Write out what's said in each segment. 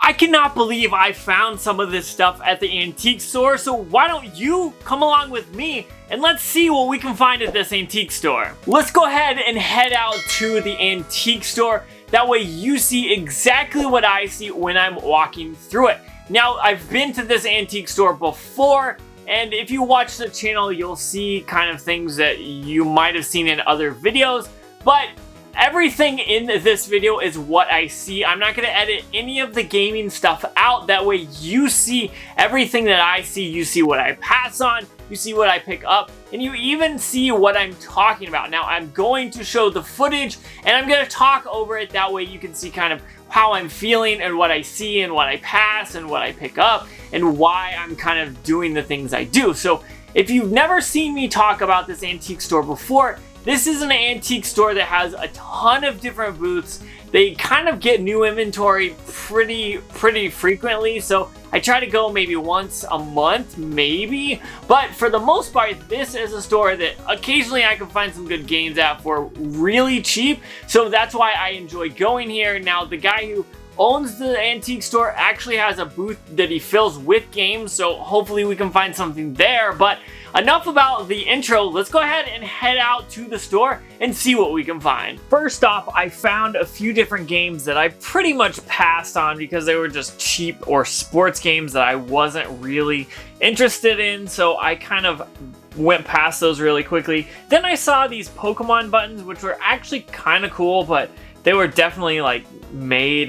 I cannot believe I found some of this stuff at the antique store, so why don't you come along with me and let's see what we can find at this antique store. Let's go ahead and head out to the antique store. That way you see exactly what I see when I'm walking through it. Now, I've been to this antique store before, and if you watch the channel, you'll see kind of things that you might have seen in other videos, but everything in this video is what I see. I'm not going to edit any of the gaming stuff out. That way you see everything that I see. You see what I pass on, you see what I pick up, and you even see what I'm talking about. Now I'm going to show the footage and I'm going to talk over it. That way you can see kind of how I'm feeling and what I see and what I pass and what I pick up and why I'm kind of doing the things I do. So if you've never seen me talk about this antique store before, this is an antique store that has a ton of different booths. They kind of get new inventory pretty frequently, so I try to go maybe once a month, maybe. But for the most part, this is a store that occasionally I can find some good games at for really cheap, so that's why I enjoy going here. Now, the guy who owns the antique store actually has a booth that he fills with games, so hopefully we can find something there. But enough about the intro, let's go ahead and head out to the store and see what we can find. First off, I found a few different games that I pretty much passed on because they were just cheap or sports games that I wasn't really interested in, so I kind of went past those really quickly. Then I saw these Pokemon buttons, which were actually kind of cool, but they were definitely like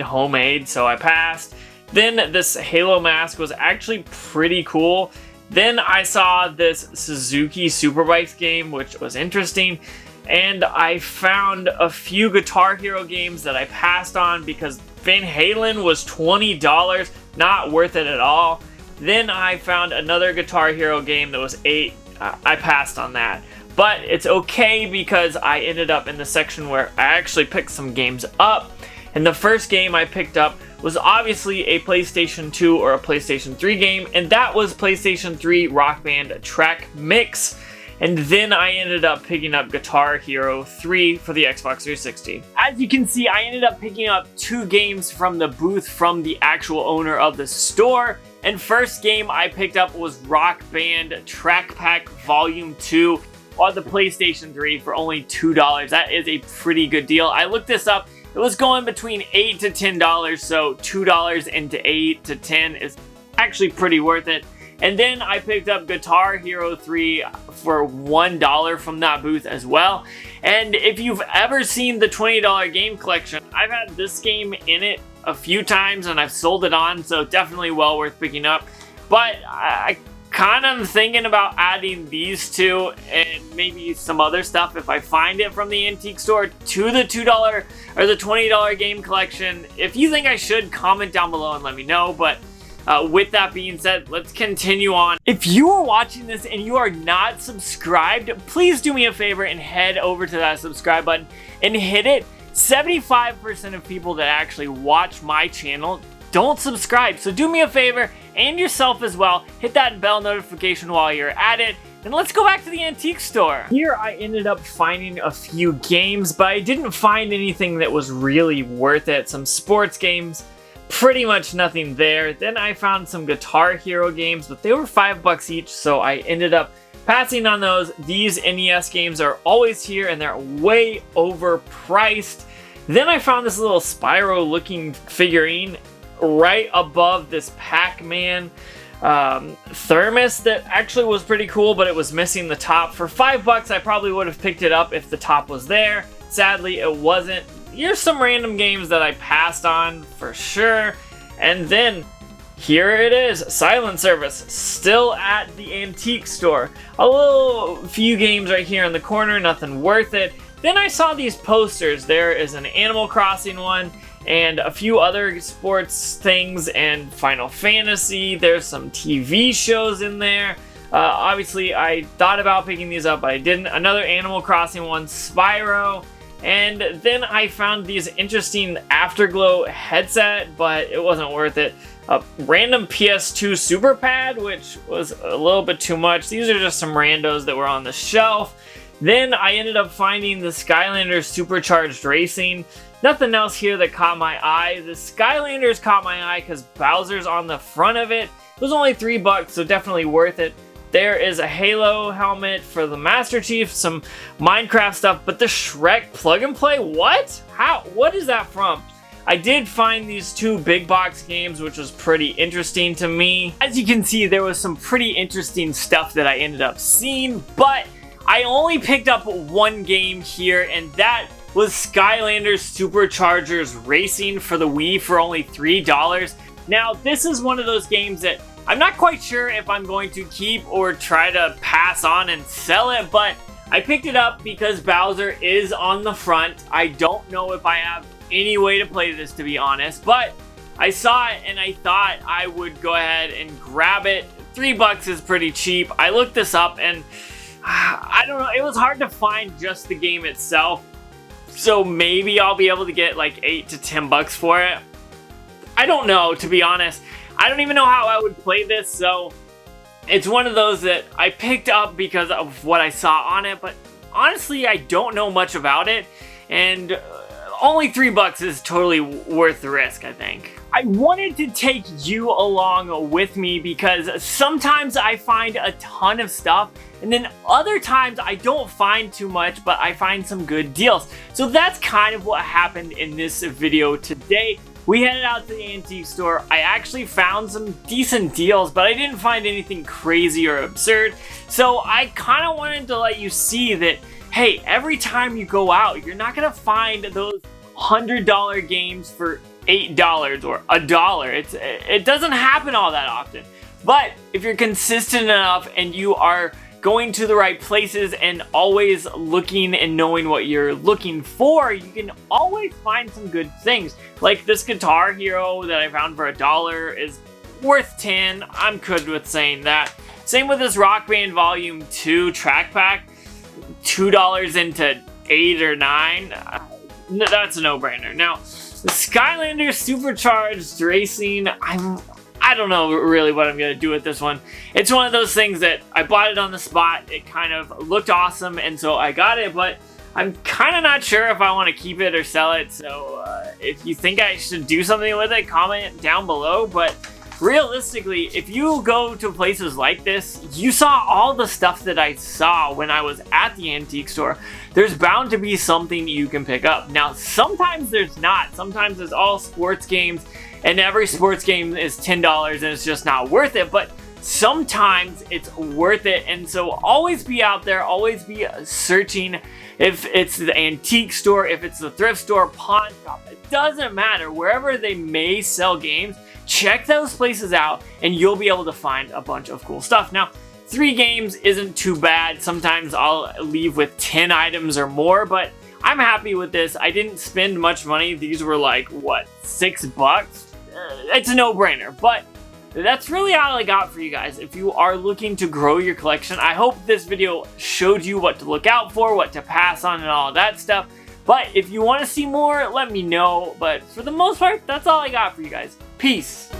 homemade, so I passed. Then this Halo mask was actually pretty cool. Then I saw this Suzuki Superbikes game, which was interesting. And I found a few Guitar Hero games that I passed on because Van Halen was $20, not worth it at all. Then I found another Guitar Hero game that was $8. I passed on that. But it's okay because I ended up in the section where I actually picked some games up. And the first game I picked up was obviously a PlayStation 2 or a PlayStation 3 game, and that was PlayStation 3 Rock Band Track Mix. And then I ended up picking up Guitar Hero 3 for the Xbox 360. As you can see, I ended up picking up 2 games from the booth from the actual owner of the store. And first game I picked up was Rock Band Track Pack Volume 2 on the PlayStation 3 for only $2. That is a pretty good deal. I looked this up. It was going between $8 to $10, so $2 into $8 to $10 is actually pretty worth it. And then I picked up Guitar Hero 3 for $1 from that booth as well. And if you've ever seen the $20 game collection, I've had this game in it a few times and I've sold it on, so definitely well worth picking up. But I kind of thinking about adding these two and maybe some other stuff if I find it from the antique store to the $2 or the $20 game collection. If you think I should, comment down below and let me know. But with that being said, let's continue on. If you are watching this and you are not subscribed, please do me a favor and head over to that subscribe button and hit it. 75% of people that actually watch my channel don't subscribe, so do me a favor and yourself as well, hit that bell notification while you're at it, and let's go back to the antique store. Here I ended up finding a few games, but I didn't find anything that was really worth it. Some sports games, pretty much nothing there. Then I found some Guitar Hero games, but they were $5 each, so I ended up passing on those. These NES games are always here and they're way overpriced. Then I found this little Spyro looking figurine right above this Pac-Man thermos that actually was pretty cool, but it was missing the top. For $5, I probably would have picked it up if the top was there. Sadly, it wasn't. Here's some random games that I passed on for sure. And then here it is, Silent Service, still at the antique store. A little few games right here in the corner, nothing worth it. Then I saw these posters. There is an Animal Crossing one, and a few other sports things, and Final Fantasy. There's some TV shows in there. Obviously, I thought about picking these up, but I didn't. Another Animal Crossing one, Spyro. And then I found these interesting Afterglow headset, but it wasn't worth it. A random PS2 Super Pad, which was a little bit too much. These are just some randos that were on the shelf. Then I ended up finding the Skylanders Supercharged Racing. Nothing else here that caught my eye. The Skylanders caught my eye because Bowser's on the front of it. It was only $3, so definitely worth it. There is a Halo helmet for the Master Chief, some Minecraft stuff, but the Shrek plug and play, what? How? What is that from? I did find these 2 big box games, which was pretty interesting to me. As you can see, there was some pretty interesting stuff that I ended up seeing, but I only picked up 1 game here, and that was Skylanders Superchargers Racing for the Wii for only $3. Now, this is one of those games that I'm not quite sure if I'm going to keep or try to pass on and sell it, but I picked it up because Bowser is on the front. I don't know if I have any way to play this, to be honest, but I saw it and I thought I would go ahead and grab it. $3 is pretty cheap. I looked this up and I don't know, it was hard to find just the game itself, so maybe I'll be able to get like $8 to $10 for it. I don't know, to be honest. I don't even know how I would play this, so it's one of those that I picked up because of what I saw on it, but honestly, I don't know much about it, and only $3 is totally worth the risk, I think. I wanted to take you along with me because sometimes I find a ton of stuff, and then other times I don't find too much, but I find some good deals. So that's kind of what happened in this video today. We headed out to the antique store. I actually found some decent deals, but I didn't find anything crazy or absurd. So I kind of wanted to let you see that, hey, every time you go out, you're not gonna find those $100 games for $8 or $1. It doesn't happen all that often. But if you're consistent enough and you are going to the right places and always looking and knowing what you're looking for, you can always find some good things. Like this Guitar Hero that I found for $1 is worth 10. I'm good with saying that. Same with this Rock Band Volume 2 track pack, $2 into 8 or 9. That's a no-brainer. Now, the Skylanders Supercharged Racing, I don't know really what I'm gonna do with this one. It's one of those things that I bought it on the spot. It kind of looked awesome, and so I got it, but I'm kind of not sure if I want to keep it or sell it. So if you think I should do something with it, comment down below. But realistically, if you go to places like this, you saw all the stuff that I saw when I was at the antique store. There's bound to be something you can pick up. Now, sometimes there's not. Sometimes it's all sports games, and every sports game is $10 and it's just not worth it, but sometimes it's worth it. And so always be out there, always be searching. If it's the antique store, if it's the thrift store, pawn shop, it doesn't matter. Wherever they may sell games, check those places out and you'll be able to find a bunch of cool stuff. Now, 3 games isn't too bad. Sometimes I'll leave with 10 items or more, but I'm happy with this. I didn't spend much money. These were like, what, $6? It's a no-brainer, but that's really all I got for you guys. If you are looking to grow your collection, I hope this video showed you what to look out for, what to pass on, and all that stuff. But if you want to see more, let me know. But for the most part, that's all I got for you guys. Peace.